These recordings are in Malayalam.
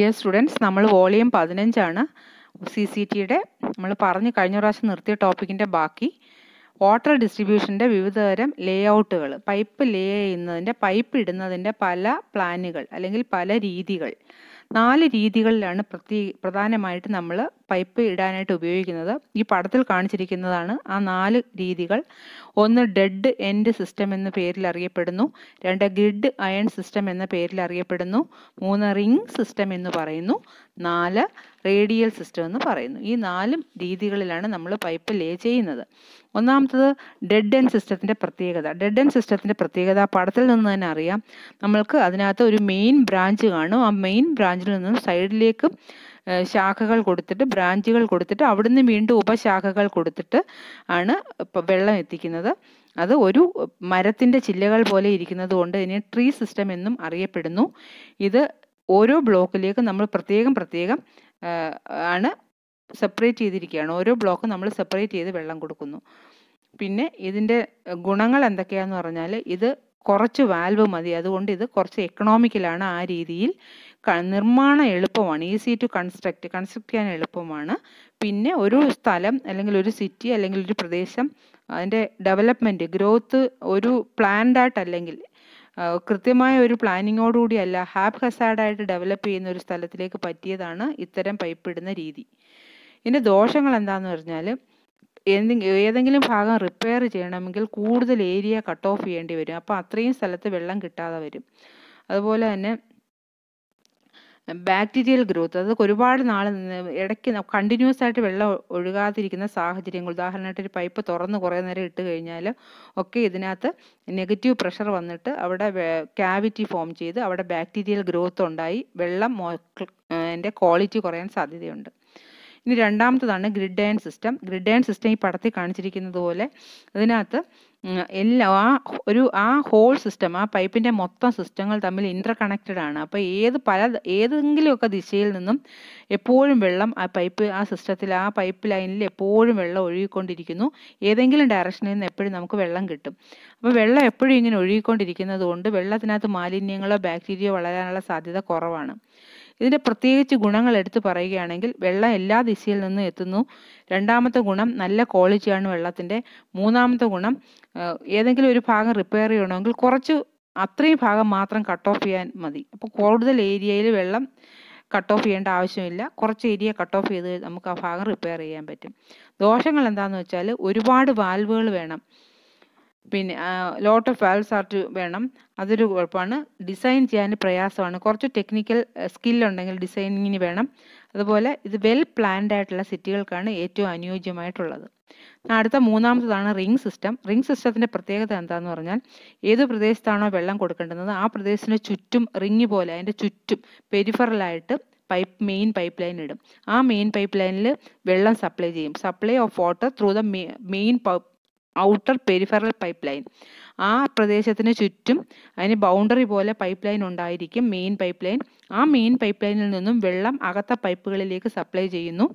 ഡിയർ സ്റ്റുഡൻസ്, നമ്മൾ വോളിയം 15 CCTയുടെ നമ്മൾ കഴിഞ്ഞ പ്രാവശ്യം നിർത്തിയ ടോപ്പിക്കിൻ്റെ ബാക്കി വാട്ടർ ഡിസ്ട്രിബ്യൂഷൻ്റെ വിവിധ തരം ലേഔട്ടുകൾ, പൈപ്പ് ലേ ചെയ്യുന്നതിൻ്റെ, പൈപ്പ് ഇടുന്നതിൻ്റെ പല പ്ലാനുകൾ അല്ലെങ്കിൽ പല രീതികൾ, 4 രീതികളിലാണ് പ്രധാനമായിട്ട് നമ്മൾ പൈപ്പ് ഇടാനായിട്ട് ഉപയോഗിക്കുന്നത്. ഈ പടത്തിൽ കാണിച്ചിരിക്കുന്നതാണ് ആ 4 രീതികൾ. ഒന്ന് ഡെഡ് എൻഡ് സിസ്റ്റം എന്ന പേരിൽ അറിയപ്പെടുന്നു, 2 ഗ്രിഡ് അയൺ സിസ്റ്റം എന്ന പേരിൽ അറിയപ്പെടുന്നു, 3 റിംഗ് സിസ്റ്റം എന്ന് പറയുന്നു, 4 റേഡിയൽ സിസ്റ്റം എന്ന് പറയുന്നു. ഈ 4 രീതികളിലാണ് നമ്മൾ പൈപ്പ് ലേ ചെയ്യുന്നത്. ഒന്നാമത്തത് ഡെഡ് എൻഡ് സിസ്റ്റത്തിൻ്റെ പ്രത്യേകത. ഡെഡ് എൻഡ് സിസ്റ്റത്തിൻ്റെ പ്രത്യേകത പടത്തിൽ നിന്ന് തന്നെ അറിയാം. നമ്മൾക്ക് അതിനകത്ത് ഒരു മെയിൻ ബ്രാഞ്ച് കാണും. ആ മെയിൻ ബ്രാഞ്ചിൽ നിന്നും സൈഡിലേക്ക് ശാഖകൾ കൊടുത്തിട്ട്, ബ്രാഞ്ചുകൾ കൊടുത്തിട്ട്, അവിടുന്ന് വീണ്ടും ഉപശാഖകൾ കൊടുത്തിട്ട് ആണ് വെള്ളം എത്തിക്കുന്നത്. അത് ഒരു മരത്തിൻ്റെ ചില്ലകൾ പോലെ ഇരിക്കുന്നത് കൊണ്ട് ഇതിനെ ട്രീ സിസ്റ്റം എന്നും അറിയപ്പെടുന്നു. ഇത് ഓരോ ബ്ലോക്കിലേക്ക് നമ്മൾ പ്രത്യേകം ആണ് സെപ്പറേറ്റ് ചെയ്തിരിക്കുകയാണ്. ഓരോ ബ്ലോക്ക് നമ്മൾ സെപ്പറേറ്റ് ചെയ്ത് വെള്ളം കൊടുക്കുന്നു. പിന്നെ ഇതിൻ്റെ ഗുണങ്ങൾ എന്തൊക്കെയാണെന്ന് പറഞ്ഞാൽ, ഇത് കുറച്ച് വാൽവ് മതി, അതുകൊണ്ട് ഇത് കുറച്ച് എക്കണോമിക്കലാണ്. ആ രീതിയിൽ നിർമ്മാണം എളുപ്പമാണ്, ഈസി ടു കൺസ്ട്രക്ട് ചെയ്യാൻ എളുപ്പമാണ്. പിന്നെ ഒരു സ്ഥലം അല്ലെങ്കിൽ ഒരു സിറ്റി അല്ലെങ്കിൽ ഒരു പ്രദേശം, അതിൻ്റെ ഡെവലപ്മെൻറ്റ്, ഗ്രോത്ത് ഒരു പ്ലാൻഡ് ആയിട്ടല്ലെങ്കിൽ കൃത്യമായ ഒരു പ്ലാനിങ്ങോടുകൂടി അല്ല, ഹാപ്പ് ഹസാർഡായിട്ട് ഡെവലപ്പ് ചെയ്യുന്ന ഒരു സ്ഥലത്തിലേക്ക് പറ്റിയതാണ് ഇത്തരം പൈപ്പ് ഇടുന്ന രീതി. ഇതിൻ്റെ ദോഷങ്ങൾ എന്താണെന്ന് പറഞ്ഞാൽ, ഏതെങ്കിലും ഭാഗം റിപ്പയർ ചെയ്യണമെങ്കിൽ കൂടുതൽ ഏരിയ കട്ട് ഓഫ് ചെയ്യേണ്ടി വരും. അപ്പോൾ അത്രയും സ്ഥലത്ത് വെള്ളം കിട്ടാതെ വരും. അതുപോലെ തന്നെ ബാക്ടീരിയൽ ഗ്രോത്ത്, അത് ഒരുപാട് നാൾ ഇടയ്ക്ക് കണ്ടിന്യൂസ് ആയിട്ട് വെള്ളം ഒഴുകാതിരിക്കുന്ന സാഹചര്യങ്ങൾ, ഉദാഹരണമായിട്ട് ഒരു പൈപ്പ് തുറന്ന് കുറേ നേരം ഇട്ട് കഴിഞ്ഞാൽ ഒക്കെ ഇതിനകത്ത് നെഗറ്റീവ് പ്രഷർ വന്നിട്ട് അവിടെ ക്യാവിറ്റി ഫോം ചെയ്ത് അവിടെ ബാക്ടീരിയൽ ഗ്രോത്ത് ഉണ്ടായി വെള്ളം അതിൻ്റെ ക്വാളിറ്റി കുറയാൻ സാധ്യതയുണ്ട്. ഇനി രണ്ടാമത്തതാണ് grid iron system. Grid iron system ഈ പടത്തിൽ കാണിച്ചിരിക്കുന്നത് പോലെ ഇതിനകത്ത് ആ ഹോൾ സിസ്റ്റം, ആ പൈപ്പിൻ്റെ മൊത്തം സിസ്റ്റങ്ങൾ തമ്മിൽ ഇൻ്റർ കണക്റ്റഡ് ആണ്. അപ്പോൾ ഏതെങ്കിലുമൊക്കെ ദിശയിൽ നിന്നും എപ്പോഴും വെള്ളം ആ സിസ്റ്റത്തിൽ, ആ പൈപ്പ് ലൈനിൽ എപ്പോഴും വെള്ളം ഒഴുകിക്കൊണ്ടിരിക്കുന്നു. ഏതെങ്കിലും ഡയറക്ഷനിൽ നിന്ന് എപ്പോഴും നമുക്ക് വെള്ളം കിട്ടും. അപ്പോൾ വെള്ളം എപ്പോഴും ഇങ്ങനെ ഒഴുകിക്കൊണ്ടിരിക്കുന്നത് കൊണ്ട് വെള്ളത്തിനകത്ത് മാലിന്യങ്ങളോ ബാക്ടീരിയയോ വളരാനുള്ള സാധ്യത കുറവാണ്. ഇതിൻ്റെ പ്രത്യേകിച്ച് ഗുണങ്ങൾ എടുത്തു പറയുകയാണെങ്കിൽ, വെള്ളം എല്ലാ ദിശയിൽ നിന്നും എത്തുന്നു. രണ്ടാമത്തെ ഗുണം, നല്ല ക്വാളിറ്റിയാണ് വെള്ളത്തിൻ്റെ. മൂന്നാമത്തെ ഗുണം, ഏതെങ്കിലും ഒരു ഭാഗം റിപ്പയർ ചെയ്യണമെങ്കിൽ അത്രയും ഭാഗം മാത്രം കട്ട് ഓഫ് ചെയ്യാൻ മതി. അപ്പോൾ കൂടുതൽ ഏരിയയിൽ വെള്ളം കട്ട് ഓഫ് ചെയ്യേണ്ട ആവശ്യമില്ല. കുറച്ച് ഏരിയ കട്ട് ഓഫ് ചെയ്ത് നമുക്ക് ആ ഭാഗം റിപ്പയർ ചെയ്യാൻ പറ്റും. ദോഷങ്ങൾ എന്താണെന്ന് വെച്ചാൽ, ഒരുപാട് വാൽവുകൾ വേണം, പിന്നെ ലോട്ട് ഓഫ് വാൽവ്സ് വേണം. അതൊരു കുഴപ്പമാണ്. ഡിസൈൻ ചെയ്യാൻ പ്രയാസമാണ്. കുറച്ച് ടെക്നിക്കൽ സ്കില്ലുണ്ടെങ്കിൽ ഡിസൈനിങ്ങിന് വേണം. അതുപോലെ ഇത് വെൽ പ്ലാൻഡ് ആയിട്ടുള്ള സിറ്റികൾക്കാണ് ഏറ്റവും അനുയോജ്യമായിട്ടുള്ളത്. അടുത്ത മൂന്നാമത്തതാണ് റിംഗ് സിസ്റ്റം. റിംഗ് സിസ്റ്റത്തിൻ്റെ പ്രത്യേകത എന്താണെന്ന് പറഞ്ഞാൽ, ഏത് പ്രദേശത്താണോ വെള്ളം കൊടുക്കേണ്ടത് ആ പ്രദേശത്തിന് ചുറ്റും റിംഗ് പോലെ അതിൻ്റെ ചുറ്റും പെരിഫറലായിട്ട് മെയിൻ പൈപ്പ് ലൈൻ ഇടും. ആ മെയിൻ പൈപ്പ് ലൈനിൽ വെള്ളം സപ്ലൈ ചെയ്യും. Supply of water through the main outer peripheral pipe line. ആ പ്രദേശത്തിന് ചുറ്റും അതിന് ബൗണ്ടറി പോലെ പൈപ്പ് ലൈൻ ഉണ്ടായിരിക്കും, മെയിൻ പൈപ്പ് ലൈൻ. ആ മെയിൻ പൈപ്പ് ലൈനിൽ നിന്നും വെള്ളം അകത്ത പൈപ്പുകളിലേക്ക് സപ്ലൈ ചെയ്യുന്നു.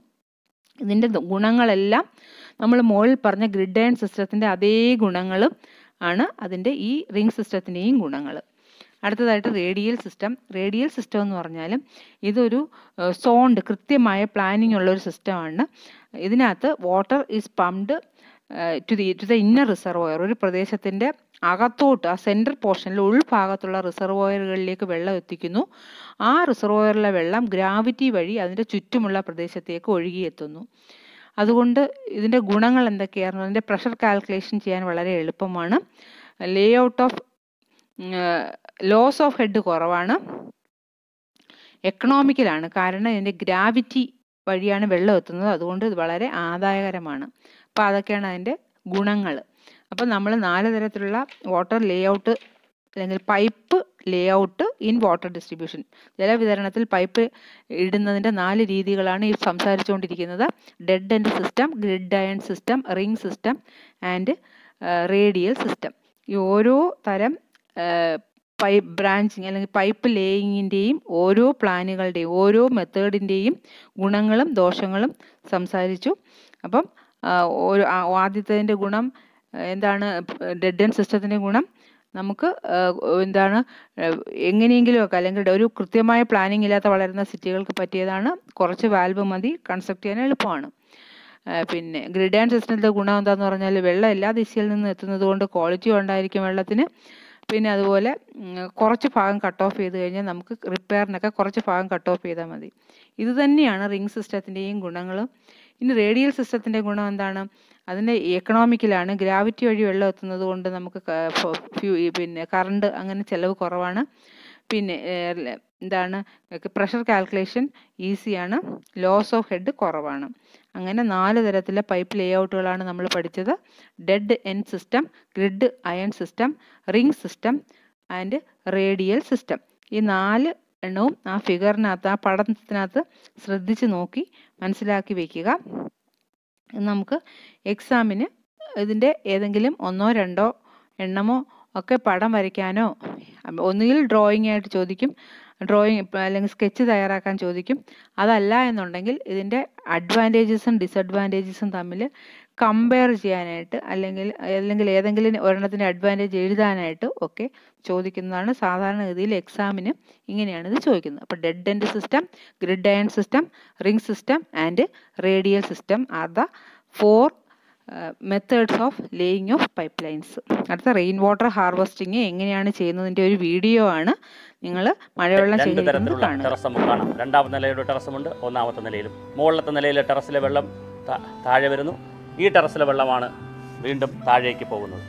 ഇതിൻ്റെ ഗുണങ്ങളെല്ലാം നമ്മൾ മുകളിൽ പറഞ്ഞ ഗ്രിഡ് അയൺ സിസ്റ്റത്തിൻ്റെ അതേ ഗുണങ്ങളും ആണ് അതിൻ്റെ ഈ റിംഗ് സിസ്റ്റത്തിൻ്റെയും ഗുണങ്ങൾ. അടുത്തതായിട്ട് റേഡിയൽ സിസ്റ്റം. റേഡിയൽ സിസ്റ്റം എന്ന് പറഞ്ഞാലും ഇതൊരു കൃത്യമായ പ്ലാനിങ് ഉള്ളൊരു സിസ്റ്റമാണ്. ഇതിനകത്ത് water is pumped to the inner reservoir. ഒരു പ്രദേശത്തിൻ്റെ അകത്തോട്ട്, ആ സെൻട്രൽ പോർഷനിൽ ഉൾഭാഗത്തുള്ള റിസർവോയറുകളിലേക്ക് വെള്ളം എത്തിക്കുന്നു. ആ റിസർവോയറിലെ വെള്ളം ഗ്രാവിറ്റി വഴി അതിൻ്റെ ചുറ്റുമുള്ള പ്രദേശത്തേക്ക് ഒഴുകിയെത്തുന്നു. അതുകൊണ്ട് ഇതിൻ്റെ ഗുണങ്ങൾ എന്തൊക്കെയായിരുന്നു? അതിൻ്റെ പ്രഷർ കാൽക്കുലേഷൻ ചെയ്യാൻ വളരെ എളുപ്പമാണ്. ലോസ് ഓഫ് ഹെഡ് കുറവാണ്. എക്കണോമിക്കലാണ്, കാരണം ഇതിൻ്റെ ഗ്രാവിറ്റി വഴിയാണ് വെള്ളം എത്തുന്നത്. അതുകൊണ്ട് ഇത് വളരെ ആദായകരമാണ്. അപ്പോൾ അതൊക്കെയാണ് അതിൻ്റെ ഗുണങ്ങൾ. അപ്പോൾ നമ്മൾ 4 തരത്തിലുള്ള വാട്ടർ ലേഔട്ട് അല്ലെങ്കിൽ pipe layout in water distribution, ജലവിതരണത്തിൽ പൈപ്പ് ഇടുന്നതിൻ്റെ 4 രീതികളാണ് ഈ സംസാരിച്ചുകൊണ്ടിരിക്കുന്നത്. Dead end system, grid iron system, ring system and radial system. ഈ ഓരോ തരം ബ്രാഞ്ചിങ് അല്ലെങ്കിൽ പൈപ്പ് ലേയിങ്ങിൻ്റെയും ഓരോ പ്ലാനുകളുടെയും ഓരോ മെത്തേഡിൻ്റെയും ഗുണങ്ങളും ദോഷങ്ങളും സംസാരിച്ചു. അപ്പം ആദ്യത്തതിൻ്റെ ഗുണം എന്താണ്? ഡെഡ് എൻഡ് സിസ്റ്റത്തിൻ്റെ ഗുണം നമുക്ക് എന്താണ് എങ്ങനെയെങ്കിലുമൊക്കെ അല്ലെങ്കിൽ ഒരു കൃത്യമായ പ്ലാനിങ് ഇല്ലാത്ത വളരുന്ന സിറ്റികൾക്ക് പറ്റിയതാണ്. കുറച്ച് വാൽവ് മതി, കൺസ്ട്രക്ട് ചെയ്യാൻ എളുപ്പമാണ്. പിന്നെ ഗ്രിഡ് ആൻഡ് സിസ്റ്റത്തിൻ്റെ ഗുണം എന്താണെന്ന് പറഞ്ഞാൽ വെള്ളം എല്ലാ ദിശയിൽ നിന്നും എത്തുന്നത് കൊണ്ട് ക്വാളിറ്റി ഉണ്ടായിരിക്കും വെള്ളത്തിന്. പിന്നെ അതുപോലെ കുറച്ച് ഭാഗം കട്ട് ഓഫ് ചെയ്ത് കഴിഞ്ഞാൽ നമുക്ക് റിപ്പയറിനൊക്കെ കുറച്ച് ഭാഗം കട്ട് ഓഫ് ചെയ്താൽ മതി. ഇത് തന്നെയാണ് റിംഗ് സിസ്റ്റത്തിൻ്റെയും ഗുണങ്ങൾ. ഇനി റേഡിയൽ സിസ്റ്റത്തിൻ്റെ ഗുണം എന്താണ്? അതിൻ്റെ എക്കണോമിക്കലാണ്. ഗ്രാവിറ്റി വഴി വെള്ളം എത്തുന്നത് കൊണ്ട് നമുക്ക് പിന്നെ കറണ്ട് അങ്ങനെ ചിലവ് കുറവാണ്. പിന്നെ എന്താണ് പ്രഷർ കാൽക്കുലേഷൻ ഈസിയാണ്. ലോസ് ഓഫ് ഹെഡ് കുറവാണ്. അങ്ങനെ 4 തരത്തിലെ പൈപ്പ് ലേഔട്ടുകളാണ് നമ്മൾ പഠിച്ചത്. Dead end system, grid iron system, ring system and radial system. ഈ 4 എണ്ണവും ആ ഫിഗറിനകത്ത്, ആ പഠനത്തിനകത്ത് ശ്രദ്ധിച്ച് നോക്കി മനസ്സിലാക്കി വയ്ക്കുക. നമുക്ക് എക്സാമിന് ഇതിൻ്റെ ഏതെങ്കിലും 1 2 എണ്ണമോ ഒക്കെ പടം വരയ്ക്കാനോ ഒന്നുകിൽ ഡ്രോയിങ് ആയിട്ട് ചോദിക്കും, ഡ്രോയിങ് അല്ലെങ്കിൽ സ്കെച്ച് തയ്യാറാക്കാൻ ചോദിക്കും. അതല്ല എന്നുണ്ടെങ്കിൽ ഇതിൻ്റെ അഡ്വാൻറ്റേജസും ഡിസഡ്വാൻറ്റേജസും തമ്മിൽ കമ്പയർ ചെയ്യാനായിട്ട് അല്ലെങ്കിൽ ഏതെങ്കിലും ഒരെണ്ണത്തിൻ്റെ അഡ്വാൻറ്റേജ് എഴുതാനായിട്ട് ഒക്കെ ചോദിക്കുന്നതാണ്. സാധാരണഗതിയിൽ എക്സാമിന് ഇങ്ങനെയാണ് ഇത് ചോദിക്കുന്നത്. അപ്പോൾ dead end system, grid iron system, ring system and radial system are the 4 methods of laying of pipe lines. അടുത്ത റെയിൻ വാട്ടർ ഹാർവെസ്റ്റിംഗ് എങ്ങനെയാണ് ചെയ്യുന്നതിൻ്റെ ഒരു വീഡിയോ ആണ്. നിങ്ങൾ മഴവെള്ളം ശേഖരിക്കുന്നത് കാണാം. രണ്ടാമത്തെ നിലയുടെ ടെറസുമുണ്ട്, ഒന്നാമത്തെ നിലയിലും. മുകളിലത്തെ നിലയിലെ ടെറസിലെ വെള്ളം താഴെ വരുന്നു. ഈ ടെറസിലെ വെള്ളമാണ് വീണ്ടും താഴേക്ക് പോകുന്നത്.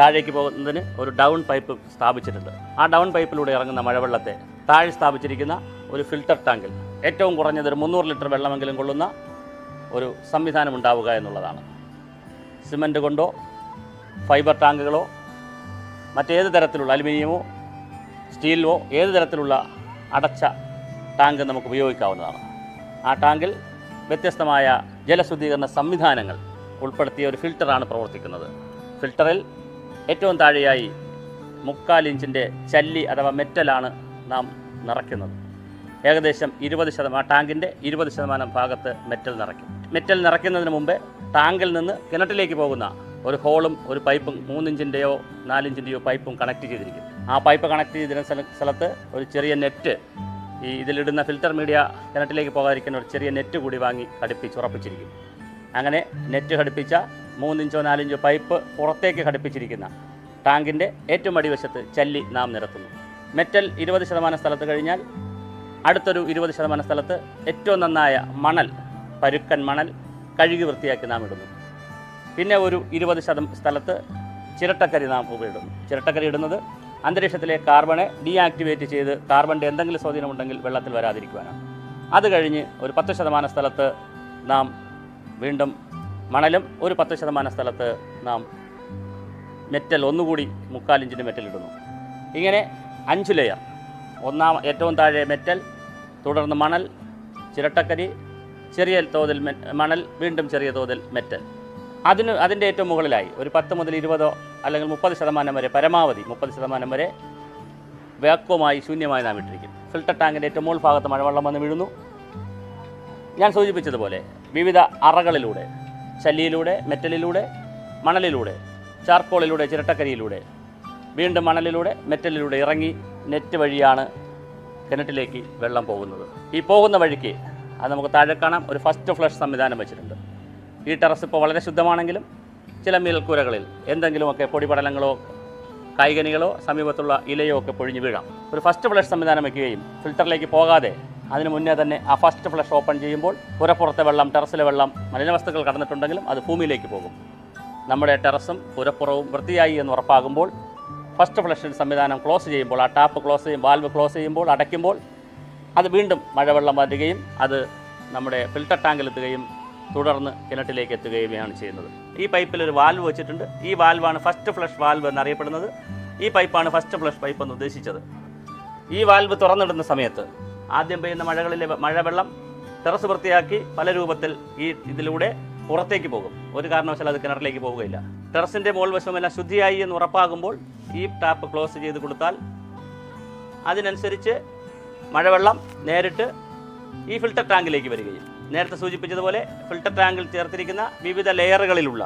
താഴേക്ക് പോകുന്നതിന് ഒരു ഡൗൺ പൈപ്പ് സ്ഥാപിച്ചിട്ടുണ്ട്. ആ ഡൗൺ പൈപ്പിലൂടെ ഇറങ്ങുന്ന മഴവെള്ളത്തെ താഴെ സ്ഥാപിച്ചിരിക്കുന്ന ഒരു ഫിൽട്ടർ ടാങ്കിൽ ഏറ്റവും കുറഞ്ഞത് ഒരു 300 ലിറ്റർ വെള്ളമെങ്കിലും കൊള്ളുന്ന ഒരു സംവിധാനം ഉണ്ടാവുക എന്നുള്ളതാണ്. സിമൻറ്റ് കൊണ്ടോ ഫൈബർ ടാങ്കുകളോ മറ്റേത് തരത്തിലുള്ള അലുമിനിയമോ സ്റ്റീലോ ഏത് തരത്തിലുള്ള അടച്ച ടാങ്ക് നമുക്ക് ഉപയോഗിക്കാവുന്നതാണ്. ആ ടാങ്കിൽ വ്യത്യസ്തമായ ജലശുദ്ധീകരണ സംവിധാനങ്ങൾ ഉൾപ്പെടുത്തിയ ഒരു ഫിൽറ്ററാണ് പ്രവർത്തിക്കുന്നത്. ഫിൽറ്ററിൽ ഏറ്റവും താഴെയായി 3/4 ഇഞ്ചിൻ്റെ ചല്ലി അഥവാ മെറ്റലാണ് നാം നിറയ്ക്കുന്നത്. ഏകദേശം 20% ടാങ്കിൻ്റെ 20% ഭാഗത്ത് മെറ്റൽ നിറയ്ക്കും. മെറ്റൽ നിറയ്ക്കുന്നതിന് മുമ്പേ ടാങ്കിൽ നിന്ന് കിണറ്റിലേക്ക് പോകുന്ന ഒരു ഹോളും ഒരു പൈപ്പും 3 ഇഞ്ചിൻ്റെയോ 4 ഇഞ്ചിൻ്റെയോ പൈപ്പും കണക്ട് ചെയ്തിരിക്കും. ആ പൈപ്പ് കണക്ട് ചെയ്തിരുന്ന സ്ഥലത്ത് ഒരു ചെറിയ നെറ്റ്, ഇതിലിടുന്ന ഫിൽറ്റർ മീഡിയ കിണറ്റിലേക്ക് പോകാതിരിക്കുന്ന ഒരു ചെറിയ നെറ്റ് കൂടി വാങ്ങി ഉറപ്പിച്ചിരിക്കും. അങ്ങനെ നെറ്റ് ഘടിപ്പിച്ച 3 ഇഞ്ചോ 4 ഇഞ്ചോ പൈപ്പ് പുറത്തേക്ക് ഘടിപ്പിച്ചിരിക്കുന്ന ടാങ്കിൻ്റെ ഏറ്റവും അടിവശത്ത് ചല്ലി നാം നിരത്തുന്നു. മെറ്റൽ 20% സ്ഥലത്ത് കഴിഞ്ഞാൽ അടുത്തൊരു 20% സ്ഥലത്ത് ഏറ്റവും നന്നായ മണൽ, പരുക്കൻ മണൽ കഴുകി വൃത്തിയാക്കി നാം ഇടുന്നു. പിന്നെ ഒരു 20% സ്ഥലത്ത് ചിരട്ടക്കരി നാം ഉപയോഗിടുന്നു. ചിരട്ടക്കരി ഇടുന്നത് അന്തരീക്ഷത്തിലെ കാർബണെ ഡീആക്ടിവേറ്റ് ചെയ്ത് കാർബണിൻ്റെ എന്തെങ്കിലും സ്വാധീനമുണ്ടെങ്കിൽ വെള്ളത്തിൽ വരാതിരിക്കുവാനാണ്. അത് കഴിഞ്ഞ് ഒരു 10% സ്ഥലത്ത് നാം വീണ്ടും മണലും ഒരു 10% സ്ഥലത്ത് നാം മെറ്റൽ ഒന്നുകൂടി 3/4 ഇഞ്ചിൻ്റെ മെറ്റൽ ഇടുന്നു. ഇങ്ങനെ 5 ലെയർ. ഏറ്റവും താഴെ മെറ്റൽ, തുടർന്ന് മണൽ, ചിരട്ടക്കരി, ചെറിയ തോതിൽ മണൽ, വീണ്ടും ചെറിയ തോതിൽ മെറ്റൽ. അതിൻ്റെ ഏറ്റവും മുകളിലായി ഒരു 10 മുതൽ 20 അല്ലെങ്കിൽ 30% വരെ, പരമാവധി 30% വരെ വാക്വമായി ശൂന്യമായി നാം ഇട്ടിരിക്കും. ഫിൽട്ടർ ടാങ്കിൻ്റെ ഏറ്റവും മുകൾ ഭാഗത്ത് മഴവെള്ളം വന്ന് വീഴുന്നു. ഞാൻ സൂചിപ്പിച്ചതുപോലെ വിവിധ അറകളിലൂടെ, ചല്ലിയിലൂടെ, മെറ്റലിലൂടെ, മണലിലൂടെ, ചാർക്കോളിലൂടെ, ചിരട്ടക്കരിയിലൂടെ, വീണ്ടും മണലിലൂടെ, മെറ്റലിലൂടെ ഇറങ്ങി നെറ്റ് വഴിയാണ് കിണറ്റിലേക്ക് വെള്ളം പോകുന്നത്. ഈ പോകുന്ന വഴിക്ക് അത് നമുക്ക് താഴെ കാണാം, ഒരു ഫസ്റ്റ് ഫ്ലഷ് സംവിധാനം വെച്ചിട്ടുണ്ട്. ഈ ടെറസ് ഇപ്പോൾ വളരെ ശുദ്ധമാണെങ്കിലും ചില മേൽക്കൂരകളിൽ എന്തെങ്കിലുമൊക്കെ പൊടിപടലങ്ങളോ കായ്കനികളോ സമീപത്തുള്ള ഇലയോ ഒക്കെ പൊഴിഞ്ഞ് വീഴാം. ഒരു ഫസ്റ്റ് ഫ്ലഷ് സംവിധാനം വയ്ക്കുകയും ഫിൽറ്ററിലേക്ക് പോകാതെ അതിന് മുന്നേ തന്നെ ആ ഫസ്റ്റ് ഫ്ലഷ് ഓപ്പൺ ചെയ്യുമ്പോൾ പുറത്തെ വെള്ളം, ടെറസിലെ വെള്ളം, മലിനവസ്തുക്കൾ കടന്നിട്ടുണ്ടെങ്കിലും അത് ഭൂമിയിലേക്ക് പോകും. നമ്മുടെ ടെറസും പുറപ്പുറവും വൃത്തിയായി എന്ന് ഉറപ്പാകുമ്പോൾ ഫസ്റ്റ് ഫ്ലഷ് സംവിധാനം ക്ലോസ് ചെയ്യുമ്പോൾ, ആ ടാപ്പ് ക്ലോസ് ചെയ്യും, വാൽവ് ക്ലോസ് ചെയ്യുമ്പോൾ, അടയ്ക്കുമ്പോൾ അത് വീണ്ടും മഴവെള്ളം വരികയും അത് നമ്മുടെ ഫിൽട്ടർ ടാങ്കിലെത്തുകയും തുടർന്ന് കിണറ്റിലേക്ക് എത്തുകയുമാണ് ചെയ്യുന്നത്. ഈ പൈപ്പിൽ ഒരു വാൽവ് വെച്ചിട്ടുണ്ട്. ഈ വാൽവാണ് ഫസ്റ്റ് ഫ്ലഷ് വാൽവ് എന്നറിയപ്പെടുന്നത്. ഈ പൈപ്പാണ് ഫസ്റ്റ് ഫ്ലഷ് പൈപ്പ് എന്ന് ഉദ്ദേശിച്ചത്. ഈ വാൽവ് തുറന്നിടുന്ന സമയത്ത് ആദ്യം പെയ്യുന്ന മഴകളിലെ മഴവെള്ളം ടെറസ് വൃത്തിയാക്കി പല രൂപത്തിൽ ഇതിലൂടെ പുറത്തേക്ക് പോകും. ഒരു കാരണവശാലും അത് കിണറിലേക്ക് പോവുകയില്ല. ടെറസിൻ്റെ മുകൾ വശമെല്ലാം ശുദ്ധിയായി എന്ന് ഉറപ്പാകുമ്പോൾ ഈ ടാപ്പ് ക്ലോസ് ചെയ്ത് കൊടുത്താൽ അതിനനുസരിച്ച് മഴവെള്ളം നേരിട്ട് ഈ ഫിൽട്ടർ ടാങ്കിലേക്ക് വരികയും, നേരത്തെ സൂചിപ്പിച്ചതുപോലെ ഫിൽട്ടർ ടാങ്കിൽ ചേർത്തിരിക്കുന്ന വിവിധ ലെയറുകളിലുള്ള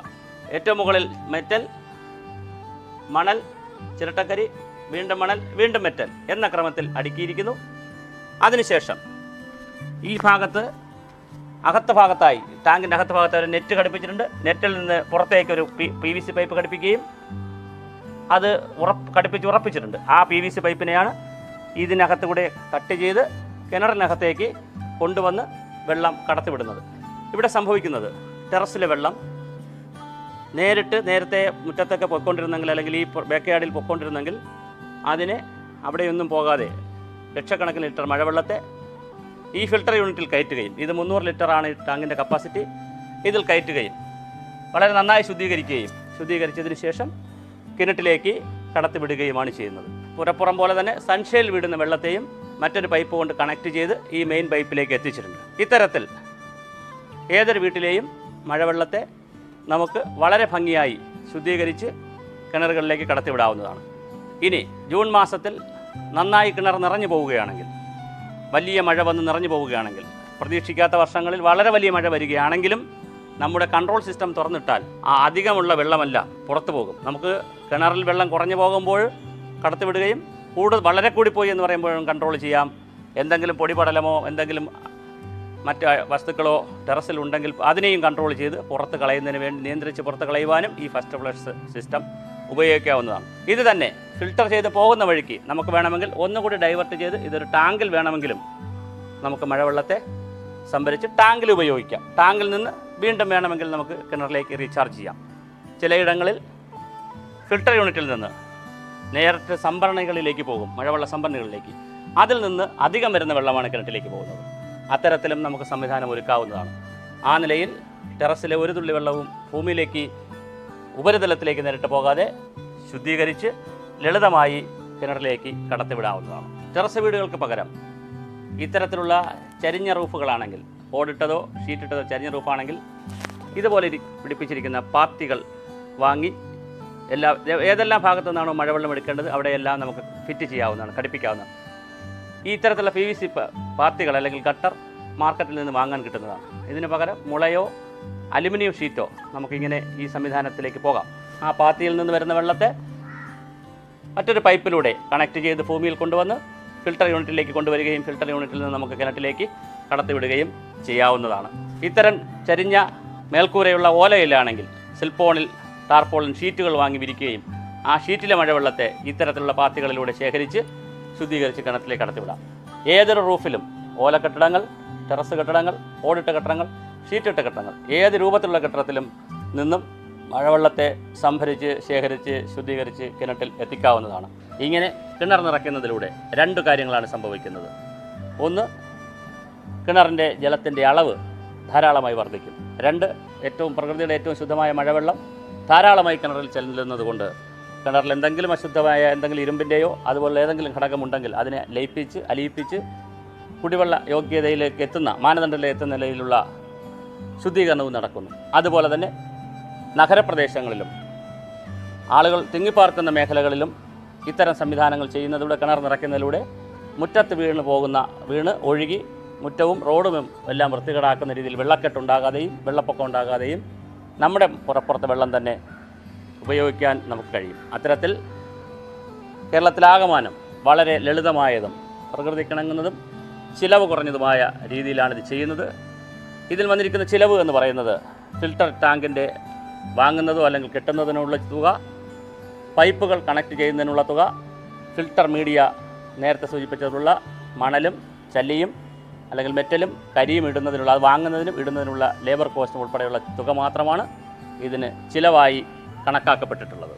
ഏറ്റവും മുകളിൽ മെറ്റൽ, മണൽ, ചിരട്ടക്കരി, വീണ്ടും മണൽ, വീണ്ടും മെറ്റൽ എന്ന ക്രമത്തിൽ അടുക്കിയിരിക്കുന്നു. അതിനുശേഷം ഈ ഭാഗത്ത് അകത്ത ഭാഗത്തായി ടാങ്കിൻ്റെ അകത്ത ഭാഗത്തായി ഒരു നെറ്റ് ഘടിപ്പിച്ചിട്ടുണ്ട്. നെറ്റിൽ നിന്ന് പുറത്തേക്കൊരു PVC പൈപ്പ് ഘടിപ്പിക്കുകയും അത് ഘടിപ്പിച്ച് ഉറപ്പിച്ചിട്ടുണ്ട്. ആ PVC പൈപ്പിനെയാണ് ഇതിനകത്ത് കൂടെ കട്ട് ചെയ്ത് കിണറിനകത്തേക്ക് കൊണ്ടുവന്ന് വെള്ളം കടത്തിവിടുന്നത്. ഇവിടെ സംഭവിക്കുന്നത് ടെറസിലെ വെള്ളം നേരത്തെ മുറ്റത്തൊക്കെ പൊയ്ക്കൊണ്ടിരുന്നെങ്കിൽ, അല്ലെങ്കിൽ ഈ ബാക്ക്യാർഡിൽ പൊയ്ക്കൊണ്ടിരുന്നെങ്കിൽ അതിന് അവിടെയൊന്നും പോകാതെ ലക്ഷക്കണക്കിന് ലിറ്റർ മഴവെള്ളത്തെ ഈ ഫിൽട്ടർ യൂണിറ്റിൽ കയറ്റുകയും, ഇത് 300 ലിറ്ററാണ് ഈ ടാങ്കിൻ്റെ കപ്പാസിറ്റി, ഇതിൽ കയറ്റുകയും വളരെ നന്നായി ശുദ്ധീകരിച്ചതിന് ശേഷം കിണറ്റിലേക്ക് കടത്തിവിടുകയുമാണ് ചെയ്യുന്നത്. പുറപ്പുറം പോലെ തന്നെ സൺഷെയിൽ വിടുന്ന വെള്ളത്തെയും മറ്റൊരു പൈപ്പ് കൊണ്ട് കണക്ട് ചെയ്ത് ഈ മെയിൻ പൈപ്പിലേക്ക് എത്തിച്ചിട്ടുണ്ട്. ഇത്തരത്തിൽ ഏതൊരു വീട്ടിലെയും മഴവെള്ളത്തെ നമുക്ക് വളരെ ഭംഗിയായി ശുദ്ധീകരിച്ച് കിണറുകളിലേക്ക് കടത്തിവിടാവുന്നതാണ്. ഇനി ജൂൺ മാസത്തിൽ നന്നായി കിണർ നിറഞ്ഞു പോവുകയാണെങ്കിൽ, വലിയ മഴ വന്ന് നിറഞ്ഞു പോവുകയാണെങ്കിൽ, പ്രതീക്ഷിക്കാത്ത വർഷങ്ങളിൽ വളരെ വലിയ മഴ വരികയാണെങ്കിലും നമ്മുടെ കൺട്രോൾ സിസ്റ്റം തുറന്നിട്ടാൽ ആ അധികമുള്ള വെള്ളമല്ല പുറത്തു പോകും. നമുക്ക് കിണറിൽ വെള്ളം കുറഞ്ഞു പോകുമ്പോൾ കടത്തിവിടുകയും വളരെ കൂടിപ്പോയി എന്ന് പറയുമ്പോഴും കൺട്രോൾ ചെയ്യാം. എന്തെങ്കിലും പൊടിപടലമോ എന്തെങ്കിലും മറ്റ് വസ്തുക്കളോ ടെറസിലുണ്ടെങ്കിൽ അതിനെയും കൺട്രോൾ ചെയ്ത് പുറത്ത് കളയുന്നതിന് വേണ്ടി നിയന്ത്രിച്ച് പുറത്ത് കളയുവാനും ഈ ഫസ്റ്റ് ഫ്ലഷ് സിസ്റ്റം ഉപയോഗിക്കാവുന്നതാണ്. ഇത് തന്നെ ഫിൽട്ടർ ചെയ്ത് പോകുന്ന വഴിക്ക് നമുക്ക് വേണമെങ്കിൽ ഒന്നുകൂടി ഡൈവേർട്ട് ചെയ്ത് ഇതൊരു ടാങ്കിൽ വേണമെങ്കിലും നമുക്ക് മഴവെള്ളത്തെ സംഭരിച്ച് ടാങ്കിൽ ഉപയോഗിക്കാം. ടാങ്കിൽ നിന്ന് വീണ്ടും വേണമെങ്കിൽ നമുക്ക് കിണറിലേക്ക് റീചാർജ് ചെയ്യാം. ചിലയിടങ്ങളിൽ ഫിൽട്ടർ യൂണിറ്റിൽ നിന്ന് നേരിട്ട് സംഭരണികളിലേക്ക് പോകും, മഴവെള്ള സംഭരണികളിലേക്ക്. അതിൽ നിന്ന് അധികം വരുന്ന വെള്ളമാണ് കിണറ്റിലേക്ക് പോകുന്നത്. അത്തരത്തിലും നമുക്ക് സംവിധാനം ഒരുക്കാവുന്നതാണ്. ആ നിലയിൽ ടെറസിലെ ഒരു തുള്ളി വെള്ളവും ഭൂമിയിലേക്ക് ഉപരിതലത്തിലേക്ക് നേരിട്ട് പോകാതെ ശുദ്ധീകരിച്ച് ലളിതമായി കിണറിലേക്ക് കടത്തിവിടാവുന്നതാണ്. ടെറസ് വീടുകൾക്ക് പകരം ഇത്തരത്തിലുള്ള ചരിഞ്ഞ റൂഫുകളാണെങ്കിൽ, ഓടിട്ടതോ ഷീറ്റിട്ടതോ ചരിഞ്ഞ റൂഫാണെങ്കിൽ ഇതുപോലെ പിടിപ്പിച്ചിരിക്കുന്ന പാത്തികൾ വാങ്ങി ഏതെല്ലാം ഭാഗത്തു നിന്നാണോ മഴവെള്ളം എടുക്കേണ്ടത് അവിടെയെല്ലാം നമുക്ക് ഫിറ്റ് ചെയ്യാവുന്നതാണ്, ഘടിപ്പിക്കാവുന്നതാണ്. ഈ ഇത്തരത്തിലുള്ള PVC പാത്തികൾ അല്ലെങ്കിൽ ഗട്ടർ മാർക്കറ്റിൽ നിന്ന് വാങ്ങാൻ കിട്ടുന്നതാണ്. ഇതിന് പകരം മുളയോ അലുമിനിയം ഷീറ്റോ നമുക്കിങ്ങനെ ഈ സംവിധാനത്തിലേക്ക് പോകാം. ആ പാത്തിയിൽ നിന്ന് വരുന്ന വെള്ളത്തെ മറ്റൊരു പൈപ്പിലൂടെ കണക്ട് ചെയ്ത് ഭൂമിയിൽ കൊണ്ടുവന്ന് ഫിൽട്ടർ യൂണിറ്റിലേക്ക് കൊണ്ടുവരികയും ഫിൽട്ടർ യൂണിറ്റിൽ നിന്ന് നമുക്ക് കിണറ്റിലേക്ക് കടത്തിവിടുകയും ചെയ്യാവുന്നതാണ്. ഇത്തരം ചരിഞ്ഞ മേൽക്കൂരയുള്ള ഓലയിലാണെങ്കിൽ സിൽപ്പോണിൽ ടാർപോളിൻ ഷീറ്റുകൾ വാങ്ങി വിരിക്കുകയും ആ ഷീറ്റിലെ മഴവെള്ളത്തെ ഇത്തരത്തിലുള്ള പാത്തികളിലൂടെ ശേഖരിച്ച് ശുദ്ധീകരിച്ച് കിണറ്റിലേക്ക് കടത്തിവിടാം. ഏതൊരു റൂഫിലും ഓല കെട്ടിടങ്ങൾ, ടെറസ് കെട്ടിടങ്ങൾ, ഓടിട്ട കെട്ടിടങ്ങൾ, ഷീറ്റിട്ട കെട്ടിടങ്ങൾ, ഏത് രൂപത്തിലുള്ള കെട്ടിടത്തിലും നിന്നും മഴവെള്ളത്തെ സംഭരിച്ച് ശേഖരിച്ച് ശുദ്ധീകരിച്ച് കിണറ്റിൽ എത്തിക്കാവുന്നതാണ്. ഇങ്ങനെ കിണർ നിറയ്ക്കുന്നതിലൂടെ 2 കാര്യങ്ങളാണ് സംഭവിക്കുന്നത്. ഒന്ന്, കിണറിൻ്റെ ജലത്തിൻ്റെ അളവ് ധാരാളമായി വർദ്ധിക്കും. 2, പ്രകൃതിയുടെ ഏറ്റവും ശുദ്ധമായ മഴവെള്ളം ധാരാളമായി കിണറിൽ ചെല്ലുന്നത് കൊണ്ട് കിണറിൽ എന്തെങ്കിലും അശുദ്ധമായ എന്തെങ്കിലും ഇരുമ്പിൻ്റെയോ അതുപോലെ ഏതെങ്കിലും ഘടകമുണ്ടെങ്കിൽ അതിനെ അലിയിപ്പിച്ച് കുടിവെള്ള യോഗ്യതയിലേക്ക് എത്തുന്ന മാനദണ്ഡത്തിലേക്ക് എത്തുന്ന നിലയിലുള്ള ശുദ്ധീകരണവും നടക്കുന്നു. അതുപോലെ തന്നെ നഗരപ്രദേശങ്ങളിലും ആളുകൾ തിങ്ങിപ്പാർക്കുന്ന മേഖലകളിലും ഇത്തരം സംവിധാനങ്ങൾ ചെയ്യുന്നതിലൂടെ, കിണർ നിറയ്ക്കുന്നതിലൂടെ മുറ്റത്ത് വീണ് ഒഴുകി മുറ്റവും റോഡും എല്ലാം വൃത്തികേടാക്കുന്ന രീതിയിൽ വെള്ളക്കെട്ടുണ്ടാകാതെയും വെള്ളപ്പൊക്കം ഉണ്ടാകാതെയും നമ്മുടെ പുറത്തെ വെള്ളം തന്നെ ഉപയോഗിക്കാൻ നമുക്ക് കഴിയും. അത്തരത്തിൽ കേരളത്തിലാകമാനം വളരെ ലളിതമായതും പ്രകൃതിക്കിണങ്ങുന്നതും ചിലവ് കുറഞ്ഞതുമായ രീതിയിലാണിത് ചെയ്യുന്നത്. ഇതിൽ വന്നിരിക്കുന്ന ചിലവ് എന്ന് പറയുന്നത് ഫിൽട്ടർ ടാങ്കിൻ്റെ വാങ്ങുന്നതോ അല്ലെങ്കിൽ കെട്ടുന്നതിനുള്ള തുക, പൈപ്പുകൾ കണക്ട് ചെയ്യുന്നതിനുള്ള തുക, ഫിൽട്ടർ മീഡിയ നേരത്തെ സൂചിപ്പിച്ചതിലുള്ള മണലും ചല്ലിയും അല്ലെങ്കിൽ മെറ്റലും കരിയും ഇടുന്നതിനുള്ള, അത് വാങ്ങുന്നതിനും ഇടുന്നതിനുള്ള ലേബർ കോസ്റ്റും ഉൾപ്പെടെയുള്ള തുക മാത്രമാണ് ഇതിന് ചിലവായി കണക്കാക്കപ്പെട്ടിട്ടുള്ളത്.